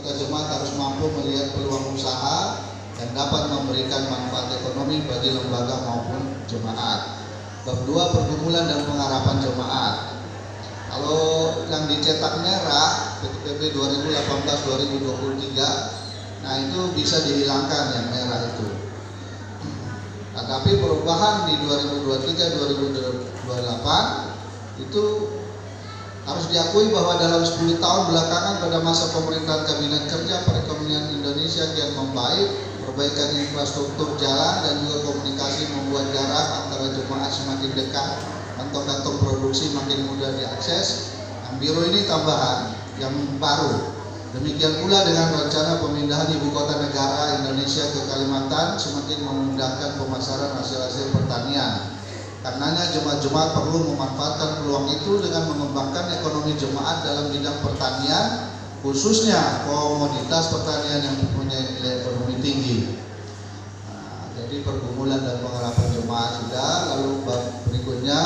anggota jemaat harus mampu melihat peluang usaha yang dapat memberikan manfaat ekonomi bagi lembaga maupun jemaat. Bab 2, pergumulan dan pengharapan jemaat. Kalau yang dicetak merah PTPP 2018-2023, nah itu bisa dihilangkan yang merah itu. Nah, tapi perubahan di 2023-2028 itu harus diakui bahwa dalam 10 tahun belakangan pada masa pemerintahan Kabinet Kerja, perekonomian Indonesia kian membaik, perbaikan infrastruktur jalan dan juga komunikasi membuat jarak antara jemaat semakin dekat, kantong-kantong produksi makin mudah diakses. Yang biru ini tambahan yang baru. Demikian pula dengan rencana pemindahan ibu kota negara Indonesia ke Kalimantan semakin memudahkan pemasaran hasil-hasil pertanian. Karenanya jemaat-jemaat perlu memanfaatkan peluang itu dengan mengembangkan ekonomi jemaat dalam bidang pertanian, khususnya komoditas pertanian yang mempunyai nilai ekonomi tinggi. Nah, jadi pergumulan dan pengharapan jemaat sudah. Lalu bab berikutnya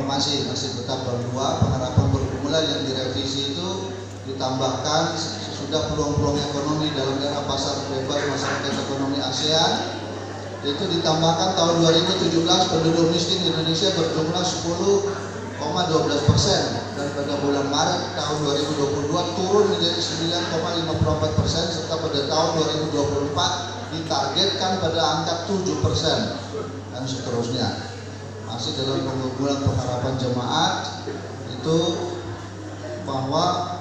masih tetap bab 2, pengharapan pergumulan yang direvisi itu ditambahkan sesudah peluang-peluang ekonomi dalam era pasar bebas masyarakat ekonomi ASEAN. Itu ditambahkan tahun 2017 penduduk miskin Indonesia berjumlah 10,12% dan pada bulan Maret tahun 2022 turun menjadi 9,54% serta pada tahun 2024 ditargetkan pada angka 7% dan seterusnya. Masih dalam pergumulan pengharapan jemaat itu bahwa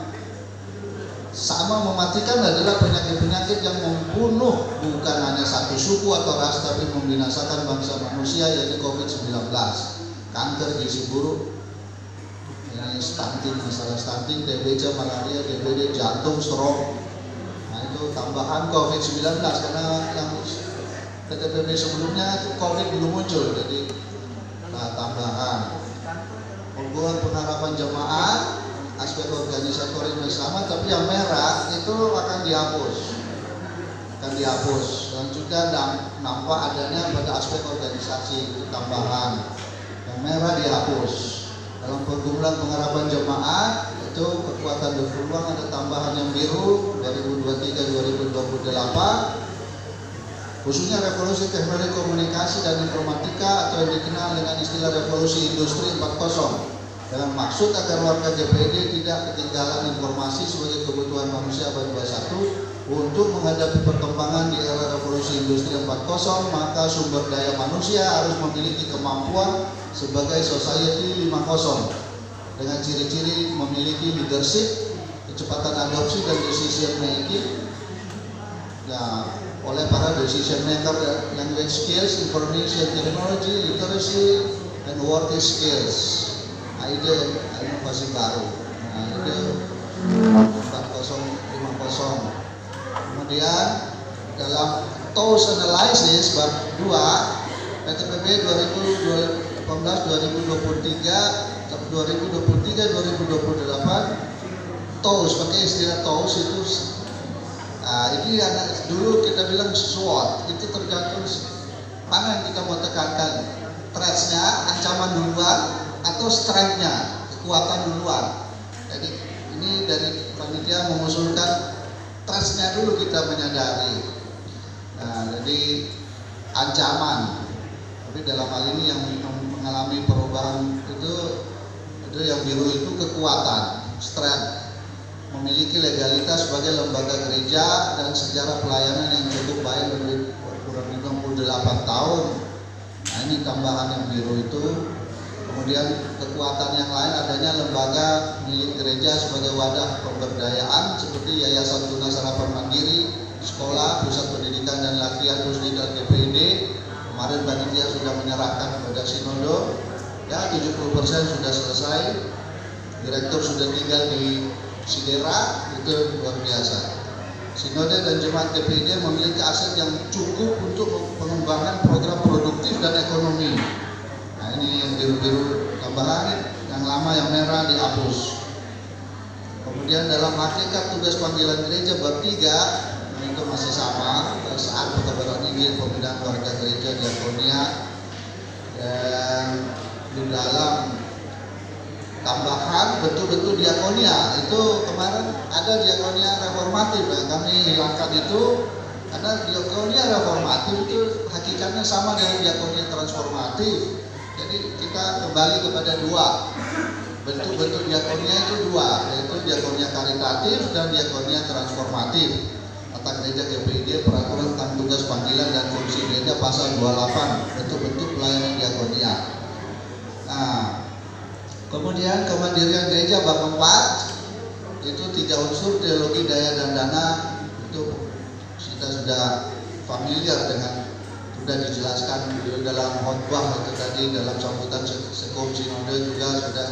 sama mematikan adalah penyakit-penyakit yang membunuh bukan hanya satu suku atau ras tapi membinasakan bangsa manusia, yaitu COVID-19, kanker, gizi buruk, stunting, masalah stunting, TBC, malaria, DBD, jantung, stroke. Nah itu tambahan COVID-19 karena yang PTPP sebelumnya itu COVID belum muncul, jadi tambahan. Pergumulan pengharapan jemaat, aspek organisatorisme sama, tapi yang merah itu akan dihapus, dan juga nampak adanya pada aspek organisasi itu tambahan. Yang merah dihapus. Dalam pergumulan pengharapan jemaat itu kekuatan dan peluang ada tambahan yang biru 2023-2028. Khususnya revolusi teknologi komunikasi dan informatika atau yang dikenal dengan istilah revolusi industri 4.0 dengan maksud agar warga DPD tidak ketinggalan informasi sebagai kebutuhan manusia abad 21 untuk menghadapi perkembangan di era revolusi industri 4.0, maka sumber daya manusia harus memiliki kemampuan sebagai society 5.0 dengan ciri-ciri memiliki leadership, kecepatan adopsi dan decision making. Nah, oleh para decision maker, language skills, information technology, literacy, and work skills. Nah, itu inovasi baru. Nah, itu 4050. Kemudian dalam TOS analysis bab 2 PTPP 2018-2023 2023-2028 TOS, pakai istilah TOS itu. Nah, ini dulu kita bilang SWOT, itu tergantung mana yang kita mau tekankan, threats-nya, ancaman duluan, atau strength-nya, kekuatan duluan. Jadi ini dari panitia mengusulkan threats-nya dulu kita menyadari. Nah, jadi ancaman, tapi dalam hal ini yang mengalami perubahan itu yang biru itu kekuatan, strength. Memiliki legalitas sebagai lembaga gereja dan sejarah pelayanan yang cukup baik kurang lebih 68 tahun. Nah, ini tambahan yang biru itu. Kemudian kekuatan yang lain adanya lembaga milik gereja sebagai wadah pemberdayaan seperti Yayasan Tunas Harapan Mandiri, sekolah, pusat pendidikan dan latihan Pusdiklat DPD. Kemarin panitia sudah menyerahkan kepada Sinode, ya 70% sudah selesai. Direktur sudah tinggal di Sidera, itu luar biasa. Sinode dan jemaat DPD memiliki aset yang cukup untuk pengembangan program produktif dan ekonomi. Nah, ini yang biru-biru tambahan, yang lama yang merah dihapus. Kemudian dalam hakikat tugas panggilan gereja bab 3 itu masih sama, saat pekabaran Injil, pembinaan warga gereja, diakonia, dan di dalam tambahan betul-betul diakonia. Itu kemarin ada diakonia reformatif, ya. Kami hilangkan itu karena diakonia reformatif itu hakikatnya sama dengan diakonia transformatif. Jadi kita kembali kepada dua bentuk diakonia, itu dua, yaitu diakonia karitatif dan diakonia transformatif. Tata Gereja GPID Peraturan tentang Tugas Panggilan dan Fungsi Gereja pasal 28, bentuk-bentuk pelayanan diakonia. Nah, kemudian kemandirian gereja bab 4 itu 3 unsur teologi, daya dan dana. Itu kita sudah familiar dengan, sudah dijelaskan dalam khotbah itu tadi, dalam sambutan sekom sinode juga sudah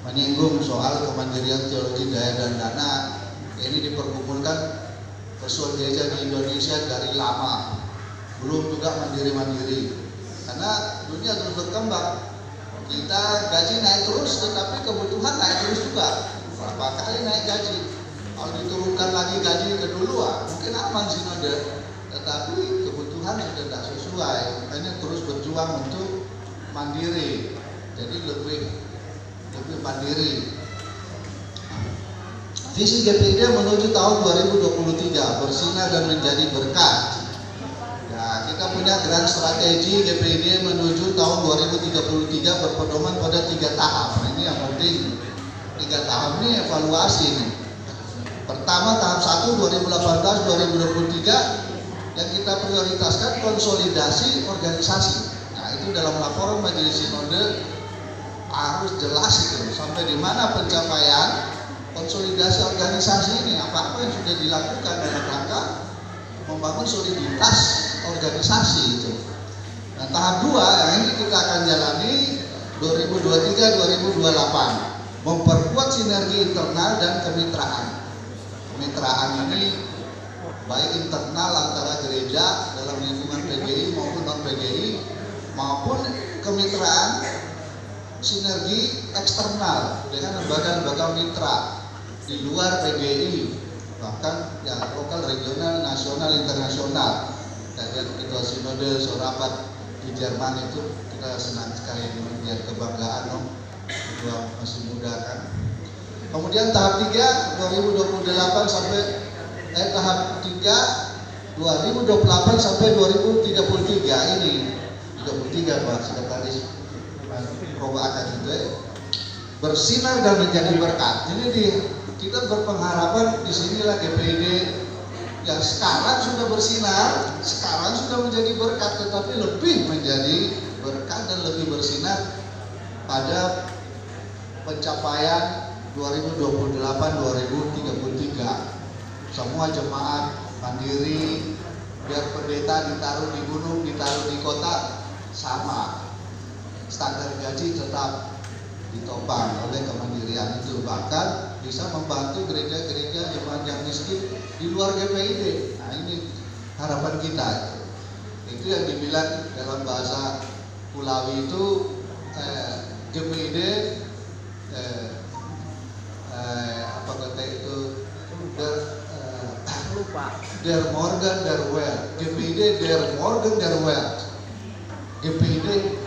menyinggung soal kemandirian teologi, daya dan dana. Ini diperkumpulkan persoalan gereja di Indonesia dari lama, belum juga mandiri-mandiri karena dunia terus berkembang. Kita gaji naik terus, tetapi kebutuhan naik terus juga. Berapa kali naik gaji? Kalau diturunkan lagi gaji ke dulu, mungkin aman sinode, tetapi kebutuhan sudah tidak sesuai. Makanya terus berjuang untuk mandiri, jadi lebih mandiri. Visi GPID menuju tahun 2023, bersinar dan menjadi berkat. Nah, kita punya grand strategi GPID menuju tahun 2033 berpedoman pada 3 tahap. Nah, ini yang penting. 3 tahap ini evaluasi nih. Pertama tahap 1 2018-2023 yang kita prioritaskan konsolidasi organisasi. Nah, itu dalam laporan Majelis Sinode harus jelas itu sampai di mana pencapaian konsolidasi organisasi ini, apa-apa yang sudah dilakukan dalam rangka membangun soliditas organisasi itu. Nah, tahap 2 yang ini kita akan jalani 2023-2028, memperkuat sinergi internal dan kemitraan. Kemitraan ini baik internal antara gereja dalam lingkungan PGI maupun non PGI, maupun kemitraan sinergi eksternal dengan lembaga-lembaga mitra di luar PGI, bahkan ya lokal, regional, nasional, internasional. Dan ketua sinode Sorabat di Jerman itu kita senang sekali melihat kebanggaan, ketua masih muda kan. Kemudian tahap 3 2028 sampai tahap 3 2028 sampai 2033 ini 33 Pak Sekretaris Perubahan itu bersinar dan menjadi berkat. Jadi kita berpengharapan di sinilah GPID yang sekarang sudah bersinar, sekarang sudah menjadi berkat, tetapi lebih menjadi berkat dan lebih bersinar pada pencapaian 2028-2033. Semua jemaat mandiri, biar pendeta ditaruh di gunung, ditaruh di kota, sama. Standar gaji tetap ditopang oleh kemandirian itu, bahkan bisa membantu gereja-gereja jemaat yang miskin di luar GPID. Nah, ini harapan kita. Itu yang dibilang dalam bahasa Kulawi itu GPID apa kata itu der Morgan der Well, GPID der Morgan der Well, GPID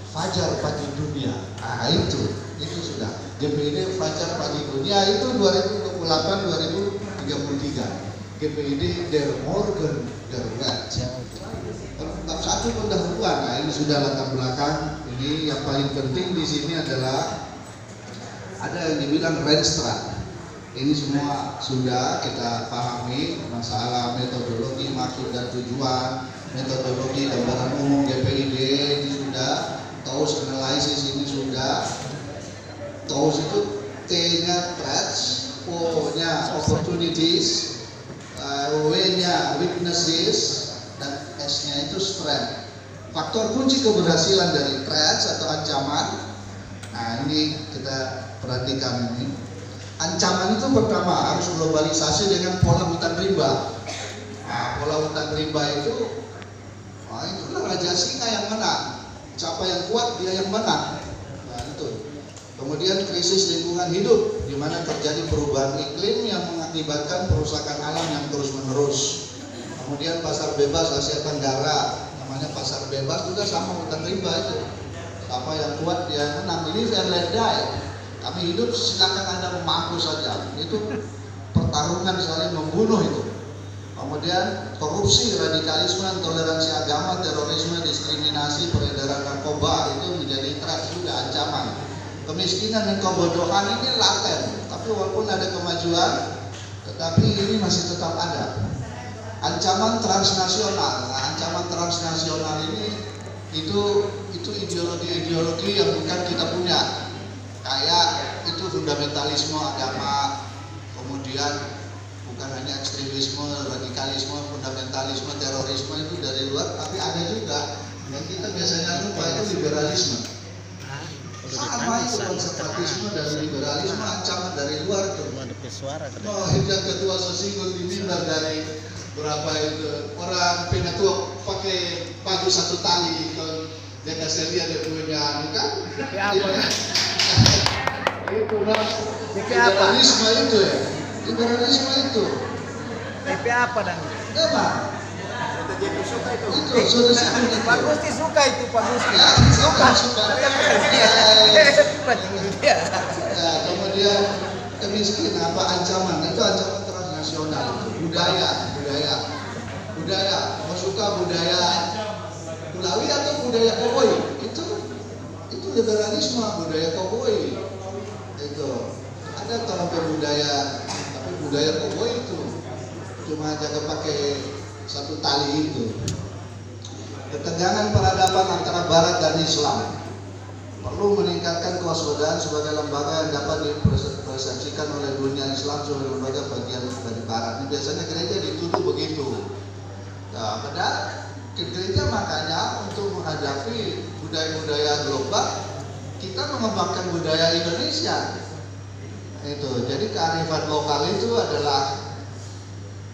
Fajar Pagi Dunia. Nah, itu sudah GPID Fajar Pagi Dunia itu 2028-2033. GPID der Morgan der Welt. Tetap satu pendahuluan. Nah, ini sudah latar belakang. Ini yang paling penting di sini adalah ada yang dibilang Renstra. Ini semua sudah kita pahami, masalah metodologi, maksud dan tujuan, metodologi gambaran umum GPID ini sudah, TOWS analisis ini sudah. TOWS itu T-nya threats, O-nya opportunities, W-nya weaknesses, dan S-nya itu strength. Faktor kunci keberhasilan dari threats atau ancaman. Nah, ini kita perhatikan ini. Ancaman itu pertama harus globalisasi dengan pola hutan rimba. Nah, pola hutan rimba itu, itulah raja singa yang menang. Siapa yang kuat dia yang menang. Nah, itu. Kemudian krisis lingkungan hidup, di mana terjadi perubahan iklim yang mengakibatkan perusakan alam yang terus-menerus. Kemudian pasar bebas Asia Tenggara, namanya pasar bebas juga sama hutan rimba itu. Apa yang kuat dia menang, live and let die. Kami hidup silakan Anda mampus saja. Itu pertarungan saling membunuh itu. Kemudian korupsi, radikalisme, intoleransi agama, terorisme, diskriminasi, peredaran narkoba itu menjadi threat juga, ancaman. Kemiskinan dan kebodohan ini laten, tapi walaupun ada kemajuan, tetapi ini masih tetap ada. Ancaman transnasional, nah, ancaman transnasional ini itu ideologi-ideologi yang bukan kita punya, kayak itu fundamentalisme agama, kemudian bukan hanya ekstremisme, radikalisme, fundamentalisme, terorisme itu dari luar, tapi ada juga yang kita biasanya lupa itu liberalisme. Sama itu konservatisme dan liberalisme, ancaman dari luar tuh. Oh, hingga ketua sesinggung di mimbar dari berapa itu orang penatua pakai baju satu tali kalau dia kasih lihat dia punya kan? Itu liberalisme itu ya. Liberalisme itu. TP apa dan? Apa? Itu suka itu. Itu sudah itu. Pak Gusti suka itu Pak Gusti. Ya, suka. Ya. Ya, kemudian kemiskinan apa ancaman? Itu ancaman transnasional. Budaya. Mau suka budaya Kulawi atau budaya Koboi? Itu liberalisme, budaya Koboi. Itu ada terapir budaya, tapi budaya Koboi itu cuma jaga pakai satu tali itu. Ketegangan peradaban antara Barat dan Islam perlu meningkatkan kewaspadaan sebagai lembaga yang dapat dipersepsikan oleh dunia Islam sebagai lembaga bagian dari Barat. Ini biasanya gereja dituduh begitu. Nah, padahal gereja makanya untuk menghadapi budaya-budaya global kita mengembangkan budaya Indonesia. Itu jadi kearifan lokal itu adalah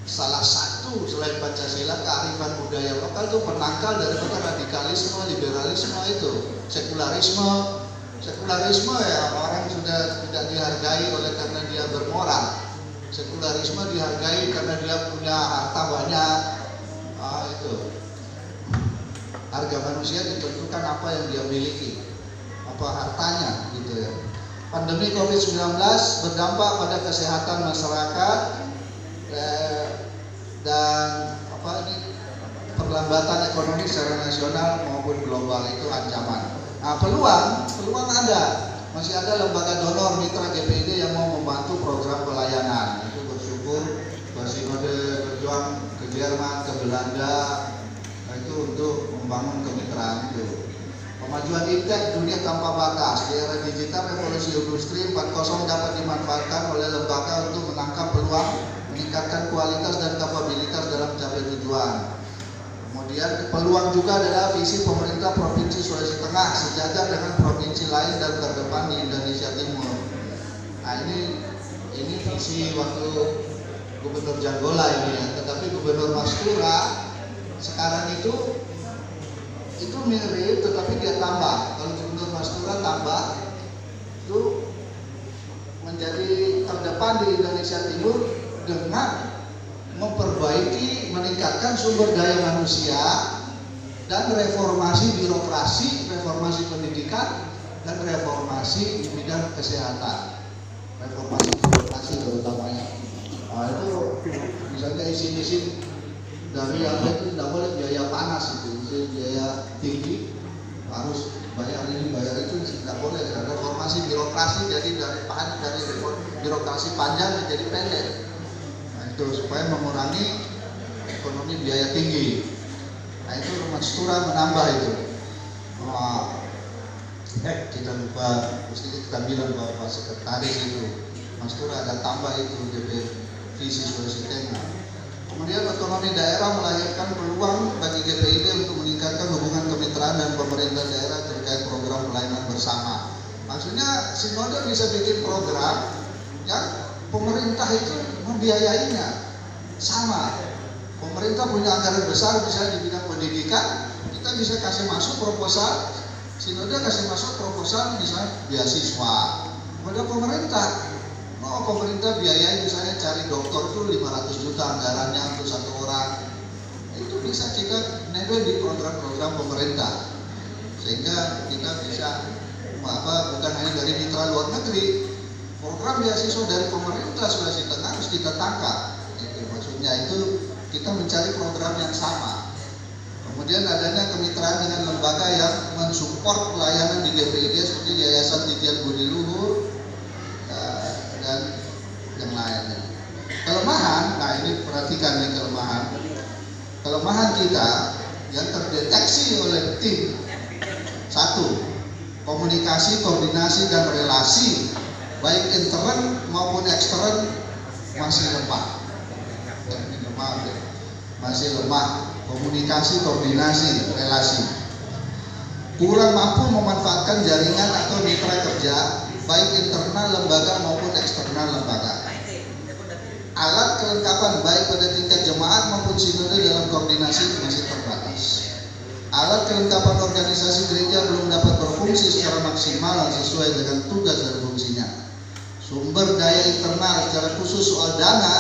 salah satu selain Pancasila, kearifan budaya lokal itu penangkal daripada radikalisme, liberalisme itu, sekularisme ya orang sudah tidak dihargai oleh karena dia bermoral. Sekularisme dihargai karena dia punya harta banyak. Itu harga manusia ditentukan apa yang dia miliki, apa hartanya gitu ya. Pandemi COVID-19 berdampak pada kesehatan masyarakat dan perlambatan ekonomi secara nasional maupun global itu ancaman. Nah, peluang ada, masih ada lembaga donor mitra GPID yang mau membantu program pelayanan. Itu bersyukur Sinode berjuang ke Jerman, ke Belanda, nah itu untuk membangun kemitraan itu. Kemajuan iptek dunia tanpa batas di era digital revolusi industri 4.0 dapat dimanfaatkan oleh lembaga untuk menangkap peluang, meningkatkan kualitas dan kapabilitas dalam mencapai tujuan. Kemudian peluang juga adalah visi pemerintah Provinsi Sulawesi Tengah sejajar dengan provinsi lain dan terdepan di Indonesia Timur. Nah ini visi waktu Gubernur Janggola ini ya, tetapi Gubernur Mastura sekarang itu mirip tetapi dia tambah. Kalau Gubernur Mastura tambah itu menjadi terdepan di Indonesia Timur dengan memperbaiki, meningkatkan sumber daya manusia dan reformasi birokrasi, reformasi pendidikan dan reformasi di bidang kesehatan, reformasi birokrasi terutamanya. Nah, itu misalnya izin dari yang itu tidak boleh biaya panas itu biaya tinggi harus bayar ini bayar itu tidak boleh. Reformasi birokrasi jadi dari birokrasi panjang menjadi pendek. Nah, itu supaya mengurangi ekonomi biaya tinggi. Nah itu Mastura menambah itu. Kita lupa, mesti kita bilang bahwa Pak Sekretaris itu Mastura ada tambah itu DP visi Sulawesi Tengah. Kemudian otonomi daerah melahirkan peluang bagi GPID untuk meningkatkan hubungan kemitraan dan pemerintah daerah terkait program pelayanan bersama. Maksudnya Sinode bisa bikin program yang pemerintah itu membiayainya sama. Pemerintah punya anggaran besar misalnya di bidang pendidikan, kita bisa kasih masuk proposal, Sinode kasih masuk proposal misalnya beasiswa kepada pemerintah. Pemerintah biayai misalnya cari dokter itu 500 juta anggarannya untuk satu orang. Itu bisa kita nebel di program-program pemerintah sehingga kita bisa bukan hanya dari mitra luar negeri, program beasiswa dari pemerintah Sulawesi Tengah harus kita tangkap. Itu maksudnya, itu kita mencari program yang sama. Kemudian adanya kemitraan dengan lembaga yang mensupport pelayanan di GPID seperti Yayasan Titian Budi Luhur dan yang lainnya. Kelemahan, nah ini perhatikan nih kelemahan. Kelemahan kita yang terdeteksi oleh tim. Satu, komunikasi, koordinasi, dan relasi baik intern maupun ekstern masih lemah. Masih lemah komunikasi, koordinasi, relasi. Kurang mampu memanfaatkan jaringan atau mitra kerja baik internal lembaga maupun eksternal lembaga. Alat kelengkapan baik pada tingkat jemaat maupun sinode dalam koordinasi masih terbatas. Alat kelengkapan organisasi gereja belum dapat berfungsi secara maksimal sesuai dengan tugas dan fungsinya. Sumber daya internal secara khusus soal dana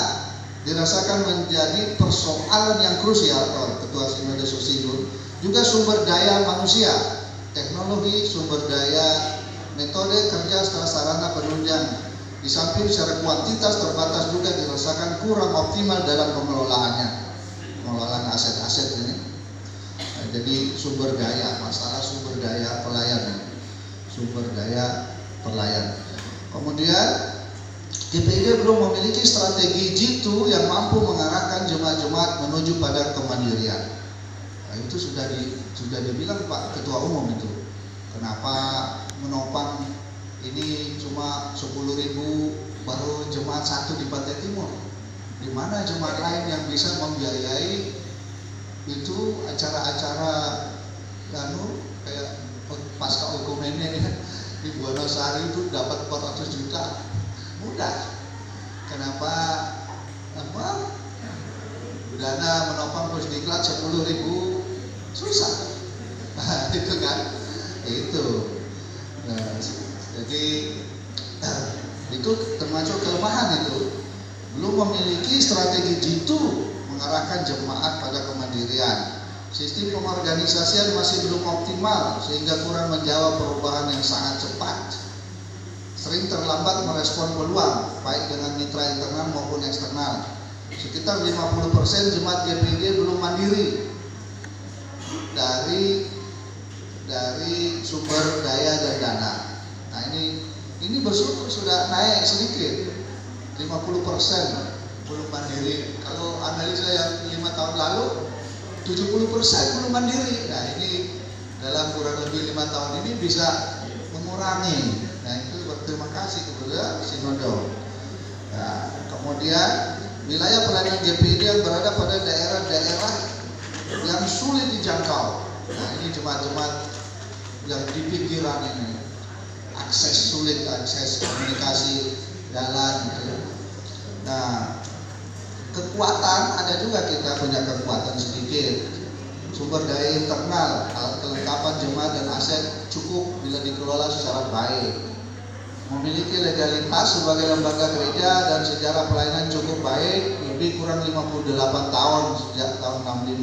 dirasakan menjadi persoalan yang krusial. Ketua Sinode Susidun juga sumber daya manusia, teknologi, sumber daya, metode kerja serta sarana penunjang. Di samping secara kuantitas terbatas juga dirasakan kurang optimal dalam pengelolaan aset-aset ini. Nah, jadi sumber daya, masalah sumber daya pelayan, sumber daya pelayan. Kemudian GPID belum memiliki strategi jitu yang mampu mengarahkan jemaat-jemaat menuju pada kemandirian. Nah, itu sudah dibilang Pak Ketua Umum itu. Kenapa menopang ini cuma 10.000 baru jemaat satu di Pantai Timur? Di mana jemaat lain yang bisa membiayai itu acara-acara kayak pasca ekumene di Buenos Aires itu dapat 400 juta? Mudah. Kenapa dana menopang pusdiklat 10.000 susah? Nah, itu kan itu. Nah, jadi itu termasuk kelemahan itu. Belum memiliki strategi jitu mengarahkan jemaat pada kemandirian. Sistem pengorganisasian masih belum optimal sehingga kurang menjawab perubahan yang sangat cepat. Sering terlambat merespon peluang baik dengan mitra internal maupun eksternal. Sekitar 50% jemaat GPID belum mandiri dari sumber daya dan dana. Nah, ini bersyukur sudah naik sedikit, 50% belum mandiri. Kalau analisa yang 5 tahun lalu 70% belum mandiri. Nah, ini dalam kurang lebih 5 tahun ini bisa mengurangi. Nah, itu berterima kasih kepada Sinode. Nah, kemudian wilayah pelayanan GPID yang berada pada daerah-daerah yang sulit dijangkau. Nah, ini jemaat-jemaat yang di pinggiran ini, sulit akses komunikasi jalan gitu. Nah, kekuatan ada juga, kita punya kekuatan sedikit. Sumber daya internal, alat kelengkapan jemaat dan aset cukup bila dikelola secara baik. Memiliki legalitas sebagai lembaga gereja dan sejarah pelayanan cukup baik, lebih kurang 58 tahun sejak tahun 65.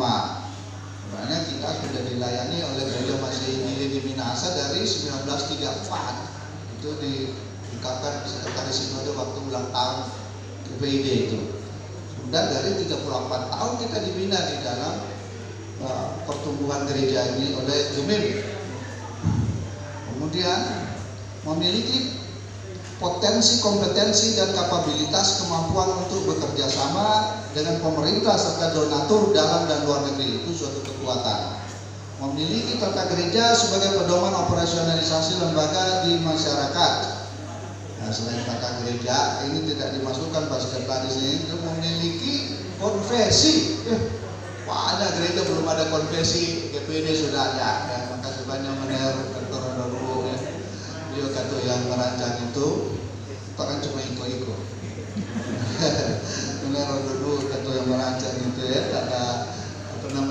Sebenarnya kita sudah dilayani oleh gereja Masih Gili di Minahasa dari 1934. Itu diungkapkan Sekretaris Sinode waktu ulang tahun GPID itu. Sudah dari 34 tahun kita dibina di dalam pertumbuhan gereja ini oleh GEMIM. Kemudian memiliki potensi, kompetensi, dan kapabilitas kemampuan untuk bekerja sama dengan pemerintah serta donatur dalam dan luar negeri. Itu suatu kekuatan. Memiliki tata gereja sebagai pedoman operasionalisasi lembaga di masyarakat. Nah, selain tata gereja, ini tidak dimasukkan pas di sini, itu memiliki konfesi. Ada gereja belum ada konfesi, GPID sudah ada. Ya, makasih banyak Meneor Dr. Rodoruo ya. Dia kata yang merancang itu, orang cuma iko-iko. Meneor Rodoruo kata yang merancang itu ya, ada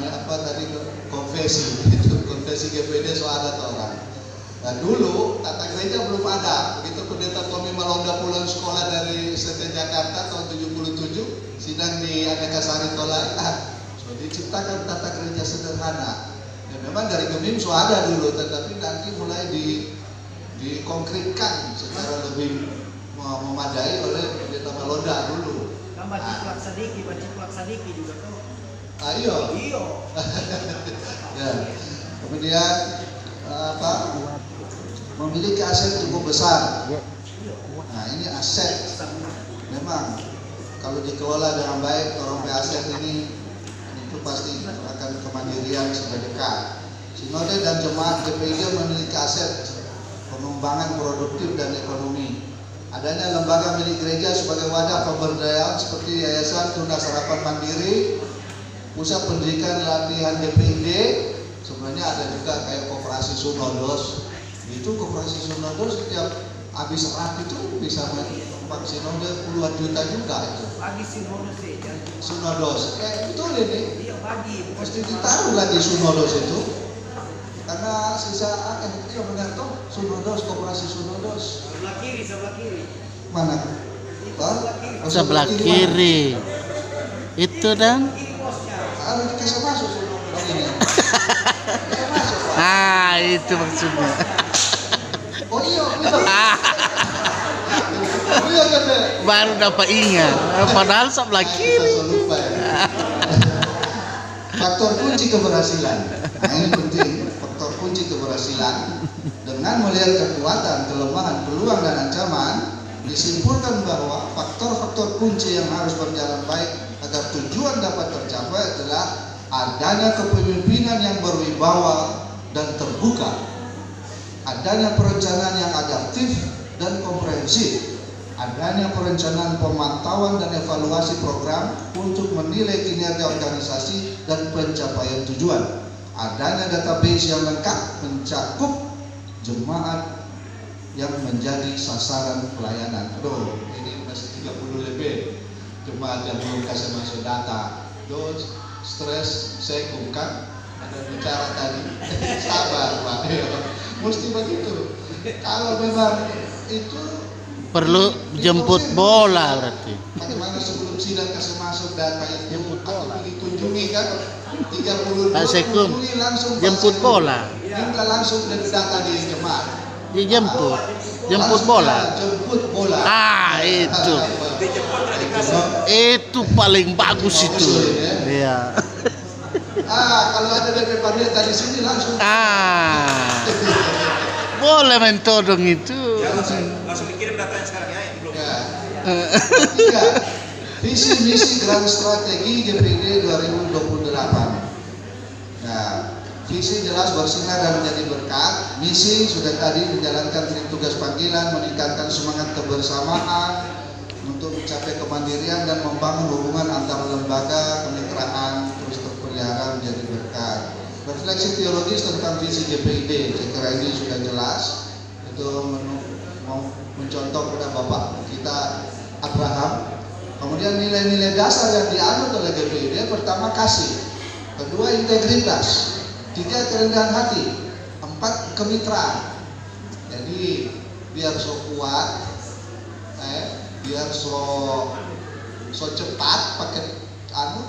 apa tadi konfesi. Itu konfesi GPID soal ada orang. Nah, dulu tata gereja belum ada. Begitu Pendeta Tommy Malonda pulang sekolah dari ST Jakarta tahun 77, sidang di Adakasari Tolak, diciptakan tata gereja sederhana. Ya, memang dari GEMIM sudah ada dulu, tetapi nanti mulai dikonkretkan secara lebih memadai oleh Pendeta Maloda dulu. Kan Ciplak Sadiki juga tuh. Iya. Iya. Ya. Kemudian memiliki aset cukup besar. Nah, ini aset. Memang kalau dikelola dengan baik, orang aset ini itu pasti akan kemandirian sudah dekat. Sinode dan jemaat GPID memiliki aset pengembangan produktif dan ekonomi. Adanya lembaga milik gereja sebagai wadah pemberdayaan seperti Yayasan Tunas Harapan Mandiri, Pusat Pendidikan Latihan GPID, sebenarnya ada juga kayak koperasi Sunodos. Itu koperasi Sunodos setiap habis rat itu bisa Pak Sinode puluhan juta juga itu. Bagi Sunodos sih. Sunodos, betul ini. Iya bagi. Mesti ditaruh lagi Sunodos itu. Karena sisa iya benar toh Sunodos, koperasi Sunodos. Sebelah kiri. Mana? Sebelah kiri. Itu dan Harus dikasih masuk Sunodos ini. itu maksudnya. Oh iya. Oh iya kan. Baru dapat ingat. Padahal sebelah kiri. Saya lupa ya. Faktor kunci keberhasilan. Nah, ini penting. Faktor kunci keberhasilan dengan melihat kekuatan, kelemahan, peluang dan ancaman, disimpulkan bahwa faktor-faktor kunci yang harus berjalan baik agar tujuan dapat tercapai adalah adanya kepemimpinan yang berwibawa dan terbuka, adanya perencanaan yang adaptif dan komprehensif, adanya perencanaan pemantauan dan evaluasi program untuk menilai kinerja organisasi dan pencapaian tujuan, adanya database yang lengkap mencakup jemaat yang menjadi sasaran pelayanan. Aduh, ini masih 30 lebih jemaat yang belum kasih masuk data. Terus stres, saya bukan ada bicara tadi. Sabar Pak, mesti begitu. Kalau memang itu Perlu jemput bola berarti. bagaimana sebelum sidang kasih masuk data itu atau dikunjungi kan 30 Pak Sekum, kunjungi langsung jemput bola. minta langsung dari data di jemaat. Jemput bola. Jemput bola. Itu. Itu paling bagus itu. Iya. Kalau ada DP Pandeta di sini langsung. Boleh mentodong itu. Langsung dikirim datanya sekarang ya, yang belum. Ya. Ketiga, visi misi grand strategi GPID 2028. Nah, visi jelas bersinar dan menjadi berkat. Misi sudah tadi menjalankan tugas panggilan, meningkatkan semangat kebersamaan untuk mencapai kemandirian dan membangun hubungan antar lembaga, kemitraan terus terpelihara menjadi berkat. Refleksi teologis tentang visi GPID, saya kira ini sudah jelas. Itu mencontoh pada Bapak kita Abraham. Kemudian nilai-nilai dasar yang dianut oleh GPID, pertama kasih, kedua integritas, tiga kerendahan hati, empat kemitraan. Jadi biar so kuat, biar so cepat pakai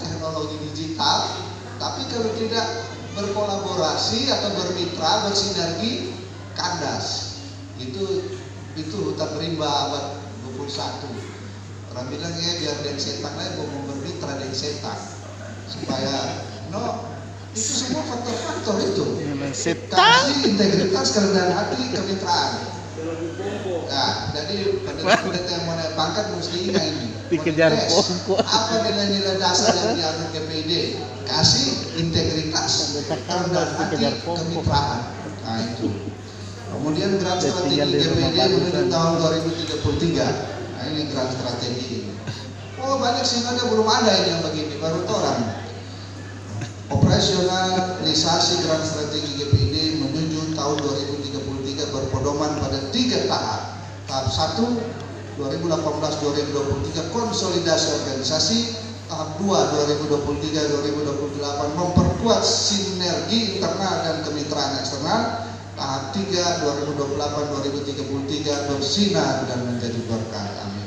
teknologi digital, tapi kalau tidak berkolaborasi atau bermitra, bersinergi, kandas. Itu hutan rimba abad 21. Orang bilang ya biar deng setan lah, mau bermitra deng setan supaya itu semua faktor-faktor itu. Kasih, integritas, kerendahan hati, kemitraan. Nah, jadi pendeta yang mau naik pangkat mesti ingat ini. Dikejar pompo. Apa nilai-nilai dasar yang dianut GPID? Kasih, integritas, kerendahan hati, kemitraan. Nah itu. Kemudian grand strategi GPID menuju tahun 2033. Nah ini grand strategi. Oh banyak sinode belum ada ini yang begini, baru orang. Operasionalisasi grand strategi GPID menuju tahun 2033 berpedoman pada 3 tahap. Tahap 1 2018-2023 konsolidasi organisasi. Tahap 2 2023-2028 memperkuat sinergi internal dan kemitraan eksternal. Tahap 3 2028-2033 bersinar dan menjadi berkah. Amin.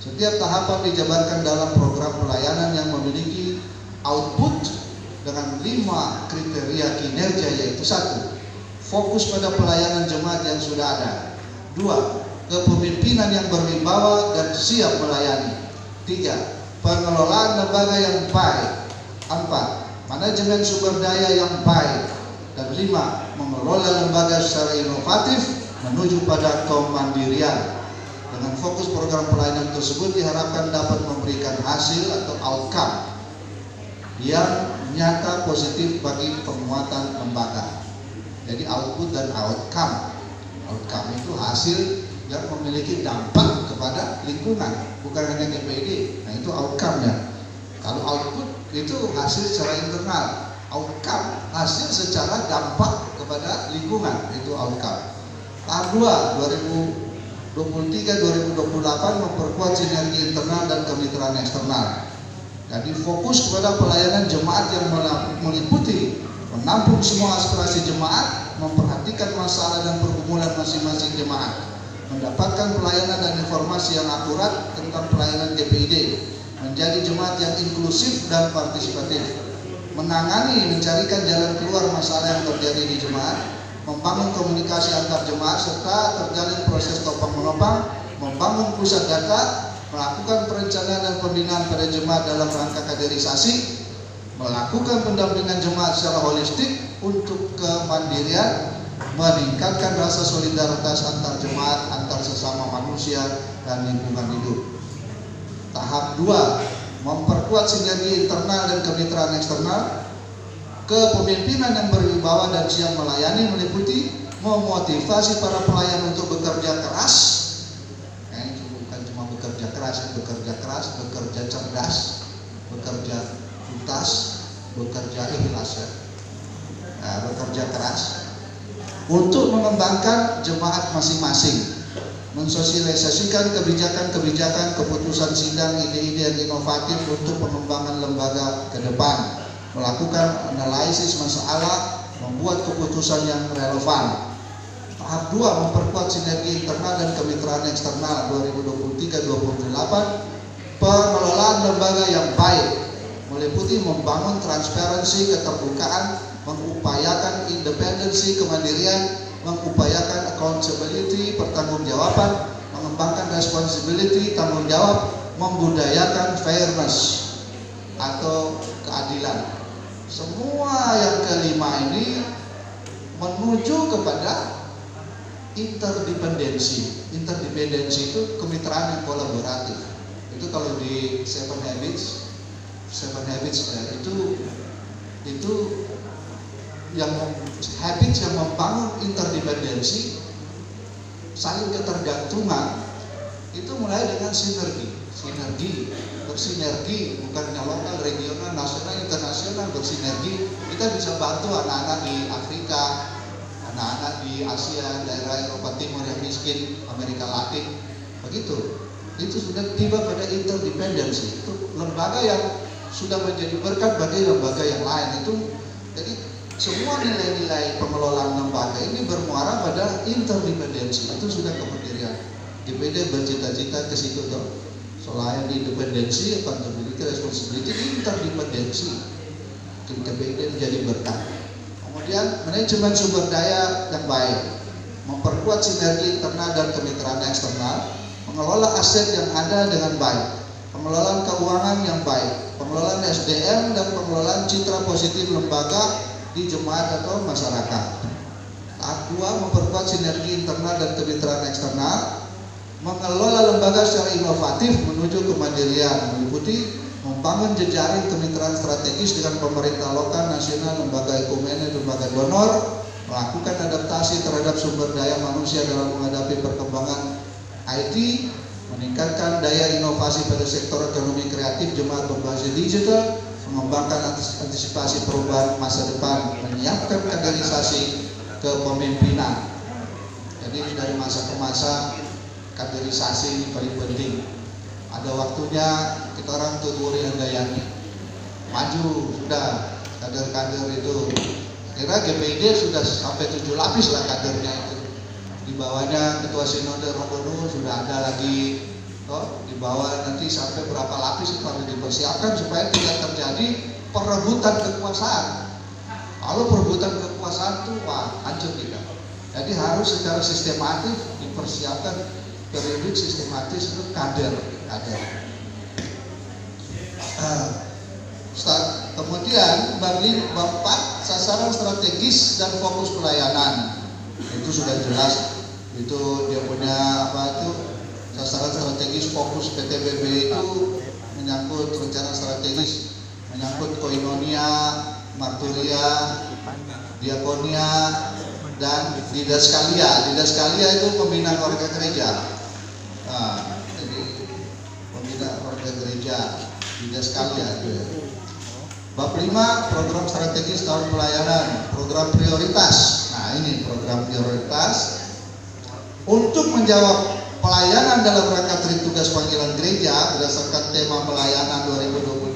Setiap tahapan dijabarkan dalam program pelayanan yang memiliki output dengan 5 kriteria kinerja, yaitu 1. Fokus pada pelayanan jemaat yang sudah ada. 2. Kepemimpinan yang berwibawa dan siap melayani. 3. Pengelolaan lembaga yang baik. 4. Manajemen sumber daya yang baik. Dan 5. Mengelola lembaga secara inovatif menuju pada kemandirian. Dengan fokus program pelayanan tersebut diharapkan dapat memberikan hasil atau outcome yang nyata positif bagi penguatan lembaga. Jadi output dan outcome. Outcome itu hasil yang memiliki dampak kepada lingkungan, bukan hanya GPID. Nah, itu outcome-nya. Kalau output itu hasil secara internal, outcome hasil secara dampak kepada lingkungan, itu outcome. Tahap 2 2023-2028 memperkuat sinergi internal dan kemitraan eksternal. Jadi fokus kepada pelayanan jemaat yang meliputi menampung semua aspirasi jemaat, memperhatikan masalah dan pergumulan masing-masing jemaat, mendapatkan pelayanan dan informasi yang akurat tentang pelayanan GPID, menjadi jemaat yang inklusif dan partisipatif, menangani, mencarikan jalan keluar masalah yang terjadi di jemaat, membangun komunikasi antar jemaat serta terjalin proses topang menopang, membangun pusat data, melakukan perencanaan dan pembinaan pada jemaat dalam rangka kaderisasi, melakukan pendampingan jemaat secara holistik untuk kemandirian, meningkatkan rasa solidaritas antar jemaat, antar sesama manusia dan lingkungan hidup. Tahap 2, memperkuat sinergi internal dan kemitraan eksternal. Kepemimpinan yang berwibawa dan siap melayani meliputi memotivasi para pelayan untuk bekerja keras. Itu bukan cuma bekerja keras, bekerja cerdas, bekerja tuntas, bekerja ikhlas ya. Bekerja keras untuk mengembangkan jemaat masing-masing, mensosialisasikan kebijakan-kebijakan, keputusan sidang, ide-ide yang inovatif untuk pengembangan lembaga ke depan, melakukan analisis masalah, membuat keputusan yang relevan. Tahap 2, memperkuat sinergi internal dan kemitraan eksternal 2023-2028, pengelolaan lembaga yang baik, meliputi membangun transparansi, keterbukaan, mengupayakan independensi, kemandirian, mengupayakan accountability, pertanggungjawaban, mengembangkan responsibility, tanggung jawab, membudayakan fairness atau keadilan. Semua yang kelima ini menuju kepada interdependensi. Interdependensi itu kemitraan yang kolaboratif. Itu kalau di Seven Habits ya, itu yang habits yang membangun interdependensi, saling ketergantungan, itu mulai dengan sinergi, bersinergi, bukannya lokal, regional, nasional, internasional, bersinergi. Kita bisa bantu anak-anak di Afrika, anak-anak di Asia, daerah Eropa Timur yang miskin, Amerika Latin, begitu. Itu sudah tiba pada interdependensi. Itu lembaga yang sudah menjadi berkat bagi lembaga yang lain. Itu jadi semua nilai-nilai pengelolaan lembaga ini bermuara pada interdependensi. Itu sudah kemandirian. GPID bercita-cita ke situ dong. Selain independensi, accountability, responsibility, interdependensi. GPID menjadi berkat. Kemudian manajemen sumber daya yang baik, memperkuat sinergi internal dan kemitraan eksternal, mengelola aset yang ada dengan baik, pengelolaan keuangan yang baik, pengelolaan SDM dan pengelolaan citra positif lembaga di jemaat atau masyarakat. Tahap 2, memperkuat sinergi internal dan kemitraan eksternal, mengelola lembaga secara inovatif menuju kemandirian, meliputi membangun jejaring kemitraan strategis dengan pemerintah lokal, nasional, lembaga ekumene, lembaga donor, melakukan adaptasi terhadap sumber daya manusia dalam menghadapi perkembangan IT, meningkatkan daya inovasi pada sektor ekonomi kreatif jemaat berbasis digital, mengembangkan antisipasi perubahan masa depan, menyiapkan kaderisasi kepemimpinan. Jadi dari masa ke masa kaderisasi ini paling penting. Ada waktunya kita orang tuturi handayani, maju sudah kader-kader itu. Kira GPID sudah sampai 7 lapis lah kadernya itu. Di bawahnya ketua sinode Rokono sudah ada lagi. Di bawah nanti sampai berapa lapis itu harus dipersiapkan supaya tidak terjadi perebutan kekuasaan. Kalau perebutan kekuasaan itu wah hancur kita. Jadi harus secara sistematis dipersiapkan periodik sistematis itu kader. Kemudian bab 4 sasaran strategis dan fokus pelayanan itu sudah jelas, itu dia punya apa itu sasaran strategis fokus PTBB itu menyangkut rencana strategis, menyangkut koinonia, marturia, diakonia, dan didaskalia. Didaskalia itu pembinaan warga gereja. Nah, jadi pembinaan warga gereja, didaskalia itu ya. Bab 5 program strategis tahun pelayanan, program prioritas. Nah, ini program prioritas untuk menjawab pelayanan dalam rangka Tritugas Panggilan Gereja berdasarkan tema pelayanan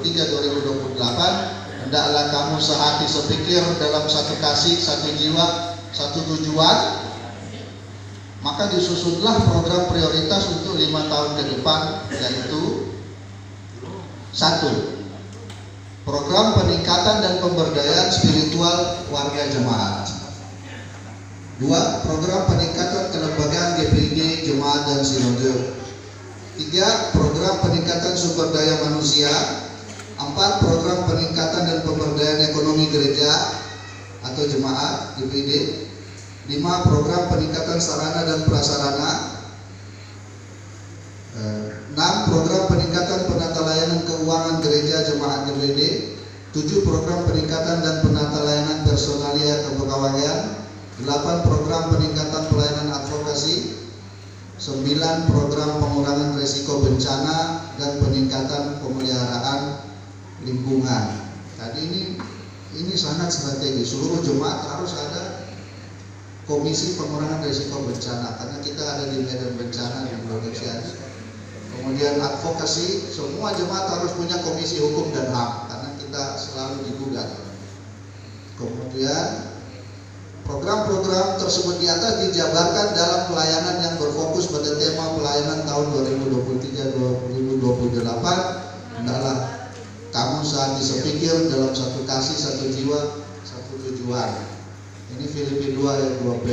2023-2028. Hendaklah kamu sehati sepikir dalam satu kasih, satu jiwa, satu tujuan. Maka disusunlah program prioritas untuk 5 tahun ke depan, yaitu 1. Program peningkatan dan pemberdayaan spiritual warga jemaat. 2. Program peningkatan kelembagaan GPID, jemaat dan sinode. 3. Program peningkatan sumber daya manusia. 4. Program peningkatan dan pemberdayaan ekonomi gereja atau jemaat GPID. 5. Program peningkatan sarana dan prasarana. 6. Program peningkatan penata layanan keuangan gereja jemaat GPID. 7. Program peningkatan dan penata layanan personalia kepegawaian. 8. Program peningkatan pelayanan advokasi. 9. Program pengurangan risiko bencana dan peningkatan pemeliharaan lingkungan. Tadi ini sangat strategis. Seluruh jemaat harus ada komisi pengurangan risiko bencana karena kita ada di medan bencana di Indonesia. Kemudian advokasi, semua jemaat harus punya komisi hukum dan HAM karena kita selalu digugat. Kemudian program-program tersebut di atas dijabarkan dalam pelayanan yang berfokus pada tema pelayanan tahun 2023-2028. Hendaklah kamu sehati sepikir dalam satu kasih, satu jiwa, satu tujuan. Ini Filipi 2 ayat 2b.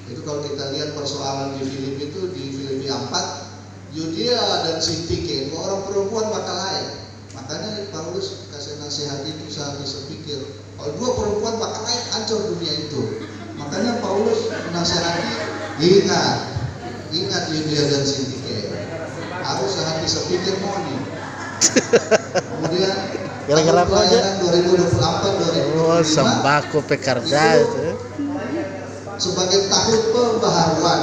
Itu kalau kita lihat persoalan di Filipi itu di Filipi 4, Yudea dan Sintike, 2 orang perempuan bakal lain. Makanya Paulus kasih nasihat itu sehati sepikir. Kalau 2 perempuan bakal lain, hancur dunia itu. Makanya Paulus menasihati, ingat Yudea dan Sintike, harus sehati sepikir moni. Kemudian gara-gara apa aja? 2024-2025 Oh, sembako pekerja itu. Sebagai tahun pembaharuan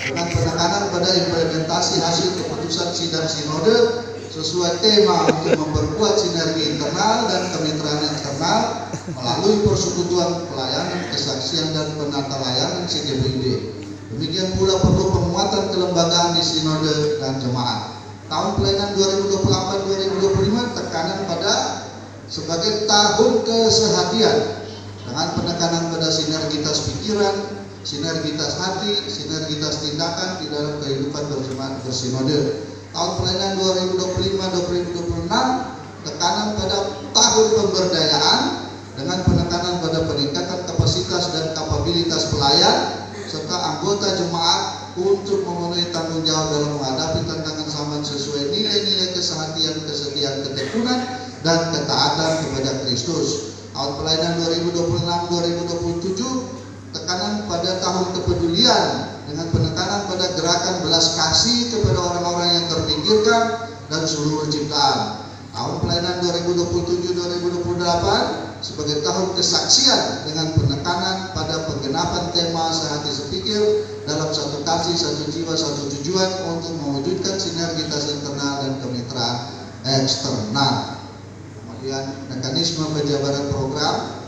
dengan penekanan pada implementasi hasil keputusan sidang sinode sesuai tema untuk memperkuat sinergi internal dan kemitraan internal melalui persekutuan pelayanan, kesaksian dan penata layanan CGPID. Demikian pula perlu penguatan kelembagaan di sinode dan jemaat. Tahun pelayanan 2024-2025 tekanan pada sebagai tahun kesehatian dengan penekanan pada sinergitas pikiran, sinergitas hati, sinergitas tindakan di dalam kehidupan berjemaat bersinode. Tahun pelayanan 2025-2026 tekanan pada tahun pemberdayaan dengan penekanan pada peningkatan kapasitas dan kapabilitas pelayan serta anggota jemaat untuk memenuhi tanggung jawab dalam menghadapi tantangan zaman sesuai nilai-nilai kesehatian, kesetiaan, ketekunan, dan ketaatan kepada Kristus. Tahun pelayanan 2026-2027 tekanan pada tahun kepedulian dengan penekanan pada gerakan belas kasih kepada orang-orang yang terpinggirkan dan seluruh ciptaan. Tahun pelayanan 2027-2028 sebagai tahun kesaksian dengan penekanan pada penggenapan tema sehati sepikir dalam satu kasih, satu jiwa, satu tujuan untuk mewujudkan sinergitas internal dan kemitraan eksternal. Kemudian mekanisme penjabaran program.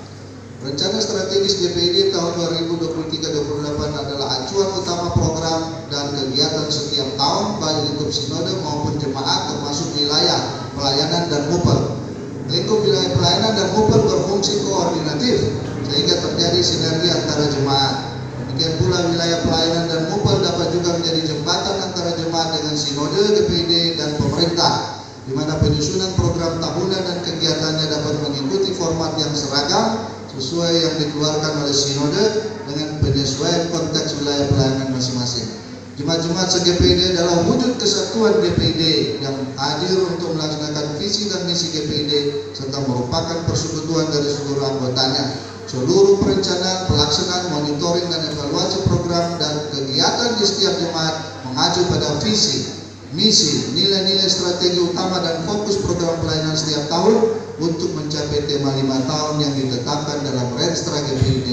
Rencana strategis GPID tahun 2023-2028 adalah acuan utama program dan kegiatan setiap tahun baik lingkup sinode maupun jemaat termasuk wilayah pelayanan dan MUPEL. Lingkup wilayah pelayanan dan MUPEL berfungsi koordinatif sehingga terjadi sinergi antara jemaat. Demikian pula wilayah pelayanan dan MUPEL dapat juga menjadi jembatan antara jemaat dengan sinode, GPID dan pemerintah, di mana penyusunan program tahunan dan kegiatannya dapat mengikuti format yang seragam sesuai yang dikeluarkan oleh Sinode dengan penyesuaian konteks wilayah pelayanan masing-masing. Jemaat-jemaat se-GPID adalah wujud kesatuan GPID yang hadir untuk melaksanakan visi dan misi GPID serta merupakan persekutuan dari seluruh anggotanya. Seluruh perencanaan, pelaksanaan, monitoring dan evaluasi program dan kegiatan di setiap jemaat mengacu pada visi, misi, nilai-nilai strategi utama dan fokus program pelayanan setiap tahun untuk mencapai tema 5 tahun yang ditetapkan dalam Renstra GPID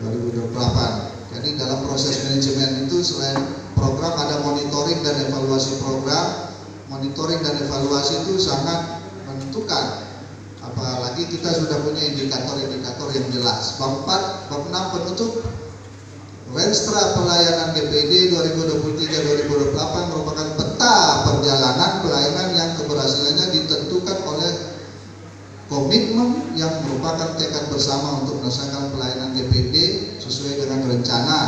2023-2028. Jadi dalam proses manajemen itu selain program ada monitoring dan evaluasi program. Monitoring dan evaluasi itu sangat menentukan. Apalagi kita sudah punya indikator-indikator yang jelas. Bab 4, bab 6 penutup Renstra Pelayanan GPID 2023-2028 merupakan peta perjalanan pelayanan yang keberhasilannya ditentukan oleh komitmen yang merupakan tekad bersama untuk melaksanakan pelayanan GPID sesuai dengan rencana.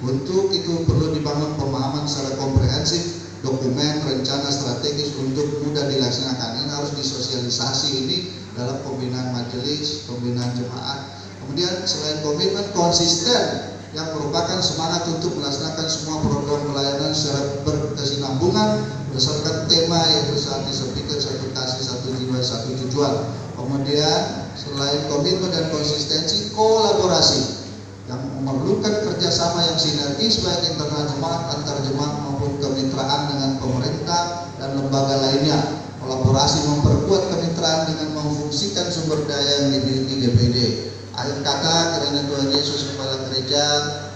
Untuk itu perlu dibangun pemahaman secara komprehensif, dokumen, rencana strategis untuk mudah dilaksanakan. Ini harus disosialisasi ini dalam pembinaan majelis, pembinaan jemaat. Kemudian selain komitmen, konsisten yang merupakan semangat untuk melaksanakan semua program pelayanan secara berkesinambungan berdasarkan tema yaitu saat disampaikan satu kasih, satu jiwa, satu tujuan. Kemudian selain komitmen dan konsistensi, kolaborasi yang memerlukan kerjasama yang sinergis baik internal jemaat, antar jemaat maupun kemitraan dengan pemerintah dan lembaga lainnya. Kolaborasi memperkuat kemitraan dengan memfungsikan sumber daya yang dimiliki GPID. Akhir kata, kiranya Tuhan Yesus Kepala Gereja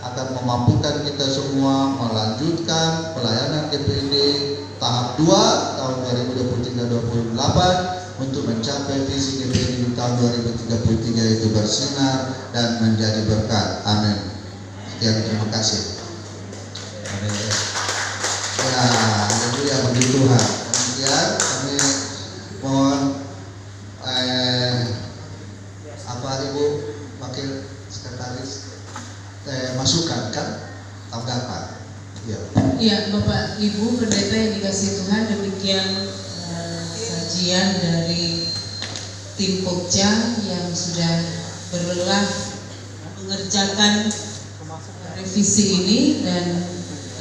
akan memampukan kita semua melanjutkan pelayanan GPID tahap 2 tahun 2023-2028 untuk mencapai visi GPID di tahun 2033 yaitu bersinar dan menjadi berkat. Amin. Sekian, terima kasih. Ya, haleluya, bagi Tuhan. Kemudian kami mohon Ibu Wakil Sekretaris masukan kan tanggapan. Ya. Iya, Bapak Ibu Pendeta yang dikasih Tuhan, demikian sajian dari tim Pokja yang sudah berlelah mengerjakan revisi ini, dan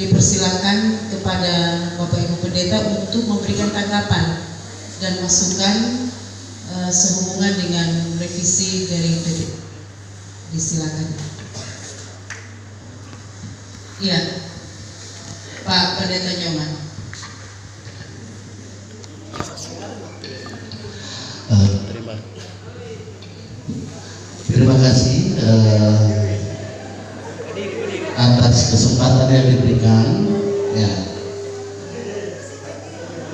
dipersilakan kepada Bapak Ibu Pendeta untuk memberikan tanggapan dan masukan sehubungan dengan revisi dari PDP. Disilakan. Iya, Pak Pendeta Nyoman. Terima kasih atas kesempatan yang diberikan. Ya,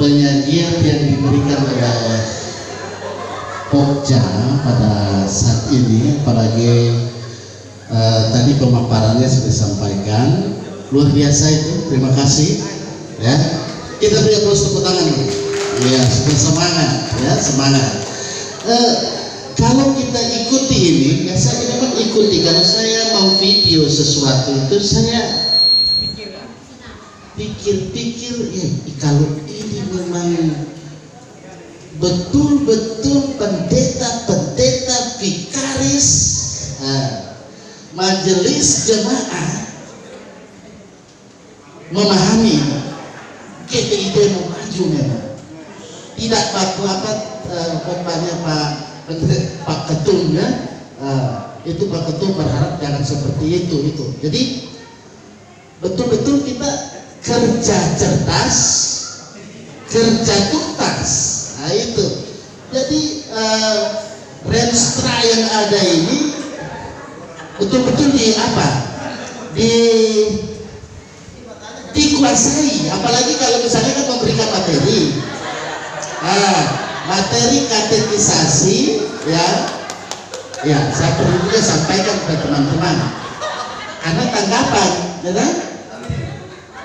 penyajian yang diberikan oleh Pokja pada saat ini, apalagi tadi pemaparannya sudah disampaikan, luar biasa itu. Terima kasih. Ya, kita beri terus tepuk tangan. Ya, sudah semangat. Ya, semangat. Kalau kita ikuti ini, ya saya dapat ikuti. Kalau saya mau video sesuatu itu saya pikir-pikir, ya kalau ini memang betul-betul pendeta-pendeta vikaris majelis jemaat memahami GPID mau maju memang. Tidak apa bapaknya Pak Ketum ya, itu Pak Ketum berharap jangan seperti itu. Jadi betul-betul kita kerja cerdas, kerja tuntas. Nah itu. Jadi Renstra yang ada ini betul-betul dikuasai. Apalagi kalau misalnya kan memberikan materi. Materi katekisasi ya saya perlu juga sampaikan kepada teman-teman karena tanggapan ya,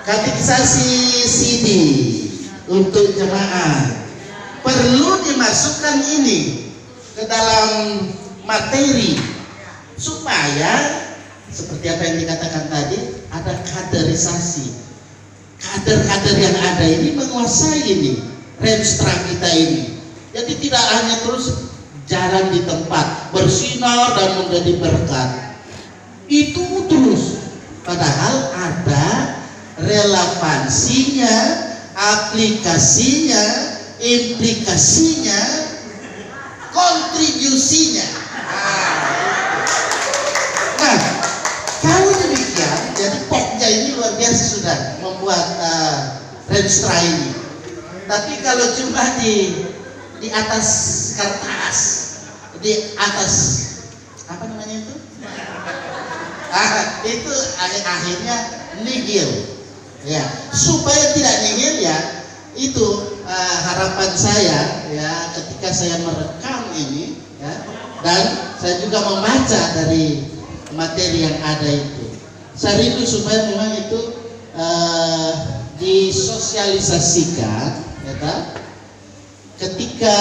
katekisasi CD untuk jemaah perlu dimasukkan ini ke dalam materi supaya seperti apa yang dikatakan tadi, ada kaderisasi. Kader-kader yang ada ini menguasai ini Renstra kita ini. Jadi tidak hanya terus jalan di tempat, bersinar dan menjadi berkat. Itu terus. Padahal ada relevansinya, aplikasinya, implikasinya, kontribusinya. Nah, kalau demikian, jadi Pokja ini luar biasa sudah membuat Renstra ini. Tapi kalau cuma di atas kertas, di atas apa namanya itu? Itu akhirnya nihil. Ya, supaya tidak nihil ya, itu harapan saya ya ketika saya merekam ini ya, dan saya juga membaca dari materi yang ada itu. Saya rindu supaya memang itu disosialisasikan, ya kan? Ketika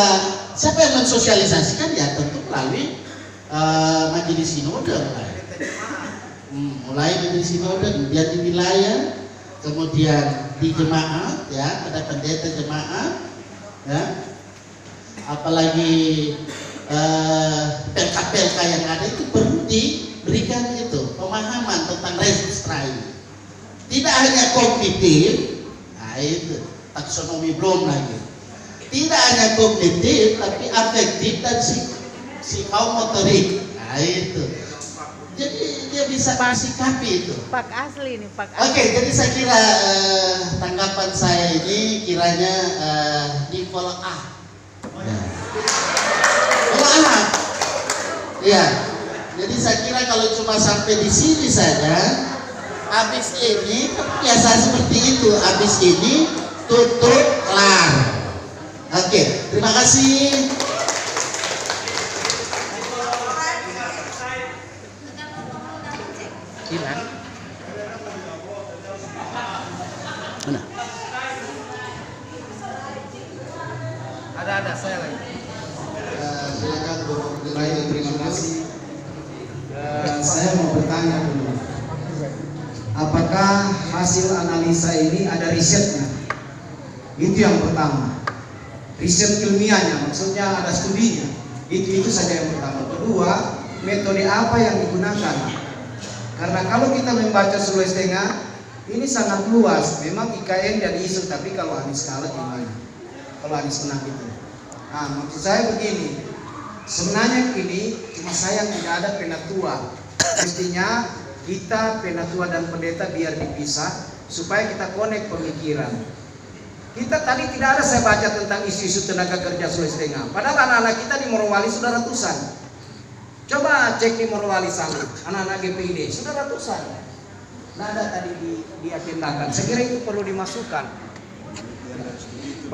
siapa yang mensosialisasikan ya tentu melalui majelis sinode mulai majelis sinode, kemudian di wilayah, kemudian di jemaat ya, pada pendeta jemaat ya, apalagi PLK yang ada itu perlu diberikan itu pemahaman tentang Renstra ini. Tidak hanya kognitif, nah itu taksonomi belum lagi. Tidak hanya kognitif, tapi afektif dan psikomotorik. Nah itu. Jadi dia bisa mensikapi itu. Pak asli nih, Pak asli. Oke, jadi saya kira tanggapan saya ini kiranya di follow up. Follow up. Ya. Jadi saya kira kalau cuma sampai di sini saja, habis ini biasa seperti itu. Habis ini tutup kelar. Oke, terima kasih. Hilang. Mana? Ada saya lagi. Silakan Bu. Baik, terima kasih. Saya mau bertanya dulu. Apakah hasil analisa ini ada risetnya? Itu yang pertama. Riset ilmiahnya, maksudnya ada studinya. Itu saja yang pertama. Kedua, metode apa yang digunakan? Karena kalau kita membaca Sulawesi Tengah, ini sangat luas. Memang IKN jadi isu, tapi kalau Anies kalah gimana? Kalau Anies menang itu. Nah, maksud saya begini. Sebenarnya ini cuma sayang tidak ada penatua. Mestinya kita penatua dan pendeta biar dipisah supaya kita connect pemikiran. Kita tadi tidak ada saya baca tentang isu-isu tenaga kerja Sulawesi Tengah. Padahal anak-anak kita di Morowali sudah ratusan. Coba cek di Morowali sana, anak-anak GPID sudah ratusan. Nah, ada tadi diagendakan. Saya kira itu perlu dimasukkan.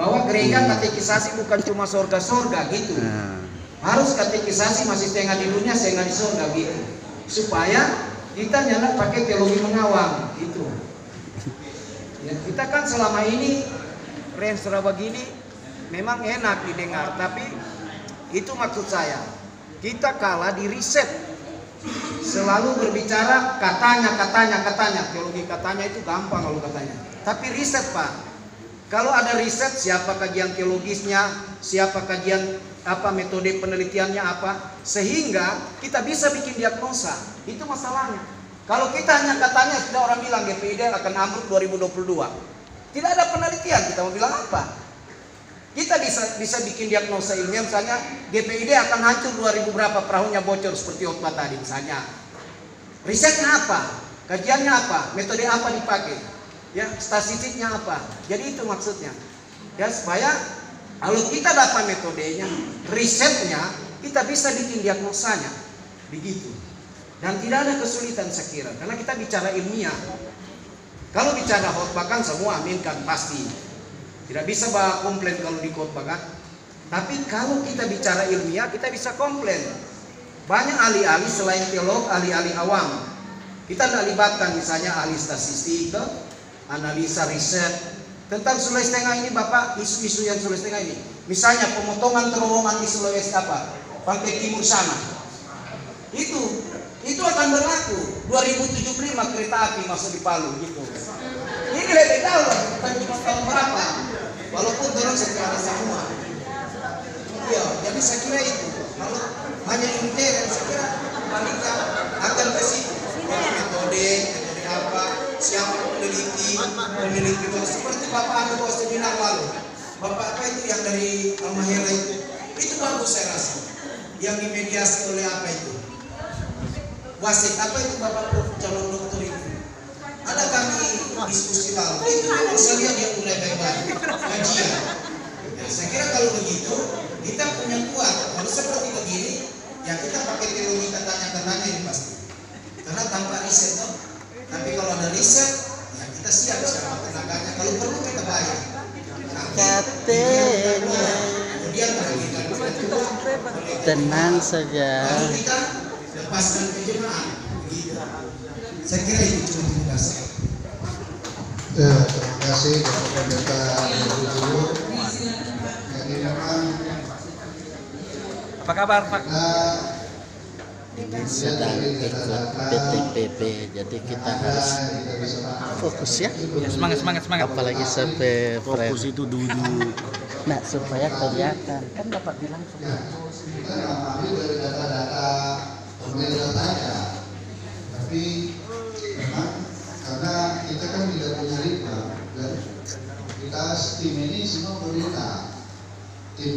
Bahwa gereja katekisasi bukan cuma sorga-sorga gitu. Harus katekisasi masih setengah di dunia, setengah di sorga gitu. Supaya kita nyala pakai teologi mengawang gitu. Ya, kita kan selama ini Renstra begini memang enak didengar, tapi itu maksud saya. Kita kalah di riset. Selalu berbicara katanya. Teologi katanya itu gampang kalau katanya. Tapi riset, Pak. Kalau ada riset, siapa kajian teologisnya, siapa kajian apa metode penelitiannya apa, sehingga kita bisa bikin diagnosa. Itu masalahnya. Kalau kita hanya katanya, sudah orang bilang GPID akan ambruk 2022. Tidak ada penelitian, kita mau bilang apa? Kita bisa bikin diagnosa ilmiah, misalnya GPID akan hancur 2000 berapa, perahunya bocor seperti khotbah tadi misalnya. Risetnya apa? Kajiannya apa? Metode apa dipakai? Ya, statistiknya apa? Jadi itu maksudnya. Ya, supaya kalau kita dapat metodenya, risetnya, kita bisa bikin diagnosanya. Begitu. Dan tidak ada kesulitan saya kira, karena kita bicara ilmiah. Kalau bicara khotbah kan semua aminkan pasti. Tidak bisa komplain kalau di khotbah kan. Tapi kalau kita bicara ilmiah, kita bisa komplain. Banyak ahli-ahli selain teolog, ahli-ahli awam. Kita tidak libatkan misalnya ahli statistik, analisa riset tentang Sulawesi Tengah ini, Bapak, isu-isu yang Sulawesi Tengah ini. Misalnya pemotongan terowongan di Sulawesi apa? Pantai Timur sana. Itu akan berlaku 2075 kereta api masuk di Palu gitu. Ini lebih tahu bukan cuma tahun berapa. Walaupun dorong secara semua. Iya, jadi saya kira itu. Kalau hanya intern, saya kira panitia akan ke situ. Metode apa, siapa peneliti itu seperti Bapak Anu seminar lalu. Bapak apa itu yang dari Almahera itu bagus saya rasa. Yang dimediasi oleh apa itu? Wasit apa itu Bapak Prof calon dokter itu? Ada kami diskusi lalu. Itu saya lihat yang mulai baik-baik kajian. Ya, saya kira kalau begitu kita punya kuat. Kalau seperti begini, ya kita pakai teori katanya ini pasti. Karena tanpa riset, no? Tapi kalau ada riset, ya kita siap siapa tenaganya. Kalau perlu kita bayar. Kemudian Tenang saja. lalu kita lepaskan ke jemaah. Begitu. Saya kira itu cuma terima kasih. Ya, terima kasih kepada pendeta Ibu. Jadi memang Apa kabar Pak? Ini sedang ikut PTPP, jadi kita harus fokus ya. Semangat. Apalagi sampai Fokus itu duduk. Nah, supaya kelihatan kan dapat bilang semua. kita mengambil dari data-data pemilik datanya, tapi memang karena kita kan tidak punya riba dan kita tim ini semua pendeta, tim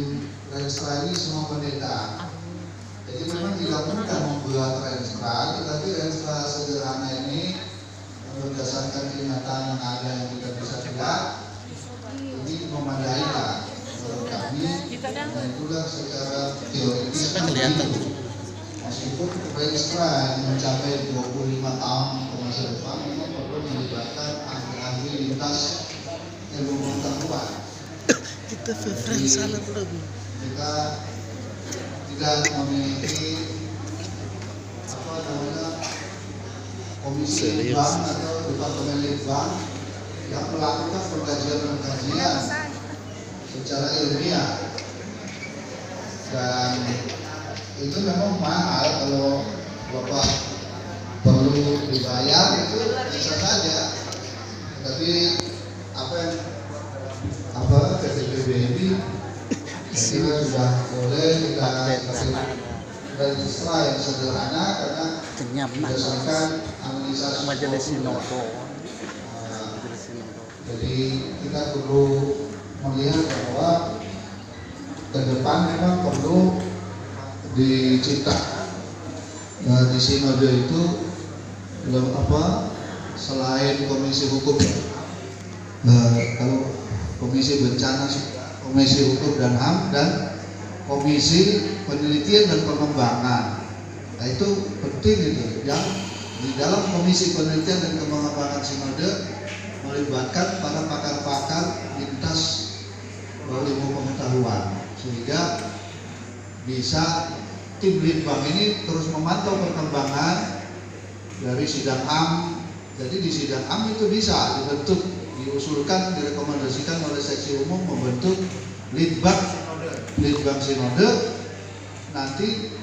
Renstra ini semua pendeta. Jadi memang tidak mudah membuat Renstra, tetapi Renstra sederhana ini berdasarkan kenyataan yang ada yang kita bisa lihat ini memadai lah menurut kami. Dan itulah secara teoritis Kelihatan. meskipun Renstra yang mencapai 25 tahun ke masa depan memang perlu melibatkan ahli-ahli lintas ilmu pengetahuan. Kita referensi salah belum? Kita tidak memiliki apa namanya komisi Serius. bank atau departemen bank yang melakukan pengkajian secara ilmiah, dan itu memang mahal. Kalau Bapak perlu dibayar itu bisa saja, tapi PTPB ini saya kira sudah boleh kita kasih registra yang sederhana karena Kenyam nah. berdasarkan analisa Majelis psikologi. Sinodo. Jadi kita perlu melihat bahwa ke depan memang perlu diciptakan di sinode itu selain komisi hukum, kalau komisi bencana, komisi hukum dan HAM, dan komisi penelitian dan pengembangan. Nah itu penting itu, yang di dalam komisi penelitian dan pengembangan sinode melibatkan para pakar-pakar lintas ilmu pengetahuan, sehingga bisa tim litbang ini terus memantau perkembangan dari sidang AM. Jadi di sidang AM itu bisa dibentuk, diusulkan, direkomendasikan oleh seksi umum membentuk litbang sinode. Nanti